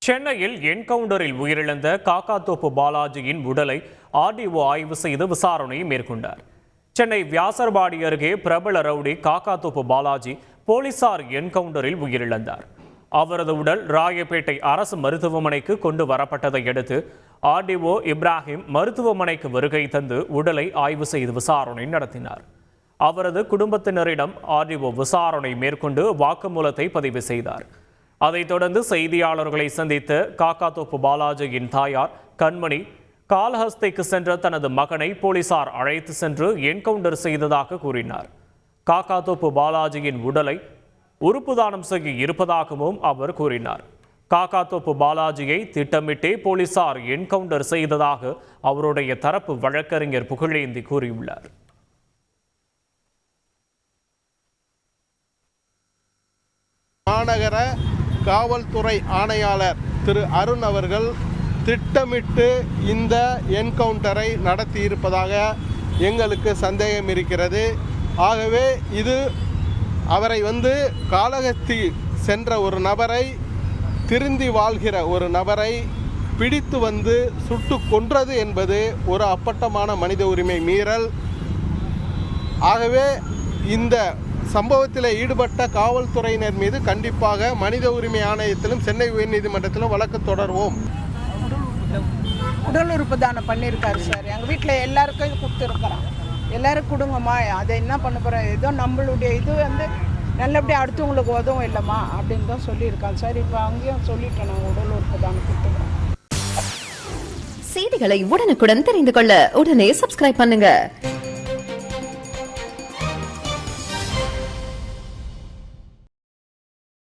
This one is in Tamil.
சென்னையில் என்கவுண்டரில் உயிரிழந்த காக்காத்தோப்பு பாலாஜியின் உடலை ஆர்டிஓ ஆய்வு செய்து விசாரணை மேற்கொண்டார். சென்னை வியாசர்பாடி அருகே பிரபல ரவுடி காக்காத்தோப்பு பாலாஜி போலீசார் என்கவுண்டரில் உயிரிழந்தார். அவரது உடல் ராயப்பேட்டை அரசு மருத்துவமனைக்கு கொண்டு வரப்பட்டதை அடுத்து ஆர்டிஓ இப்ராஹிம் மருத்துவமனைக்கு வருகை தந்து உடலை ஆய்வு செய்து விசாரணை நடத்தினார். அவரது குடும்பத்தினரிடம் ஆர்டிஓ விசாரணை மேற்கொண்டு வாக்குமூலத்தை பதிவு செய்தார். அதைத் தொடர்ந்து செய்தியாளர்களை சந்தித்த காக்காத்தோப்பு பாலாஜியின் தாயார் கண்மணி காளஹஸ்திக்கு சென்ற தனது மகனை போலீசார் அழைத்து சென்று என்கவுண்டர் செய்ததாக கூறினார். காக்காத்தோப்பு பாலாஜியின் உடலை உறுப்பு தானம் செய்ய இருப்பதாகவும் அவர் கூறினார். காக்காத்தோப்பு பாலாஜியை திட்டமிட்டே போலீசார் என்கவுண்டர் செய்ததாக அவருடைய தரப்பு வழக்கறிஞர் புகழேந்தி கூறியுள்ளார். மாநகர காவல்துறை ஆணையாளர் திரு அருண் அவர்கள் திட்டமிட்டு இந்த என்கவுண்டரை நடத்தியிருப்பதாக எங்களுக்கு சந்தேகம் இருக்கிறது. ஆகவே இது அவரை காளஹஸ்தி சென்ற ஒரு நபரை, திருந்தி வாழ்கிற ஒரு நபரை பிடித்து சுட்டு கொன்றது என்பது ஒரு அப்பட்டமான மனித உரிமை மீறல். ஆகவே இந்த சம்பவத்தில் ஈடுபட்ட காவல்துறையினர் மீது கண்டிப்பாக மனித உரிமை ஆணையத்திலும் சென்னை உயர்நீதிமன்றத்திலும் வழக்கு தொடர்வோம். உடல் உறுப்பு தானம் பண்ணியிருக்காரு சார். எங்கள் வீட்டில் எல்லாருக்கும் கொடுத்துருக்குறோம். எல்லோரும் கொடுங்கம்மா, அதை என்ன பண்ண போகிறோம், ஏதோ நம்மளுடைய இது நல்லபடியாக அடுத்தவங்களுக்கு உதவும் இல்லைம்மா அப்படின்னு தான் சொல்லியிருக்காங்க சார். இப்போ அங்கேயும் சொல்லிட்டோம், நாங்கள் உடல் உறுப்பு தானம் கொடுத்துக்கிறோம். செய்திகளை உடனுக்குடன் தெரிந்து கொள்ள உடனே சப்ஸ்கிரைப் பண்ணுங்க.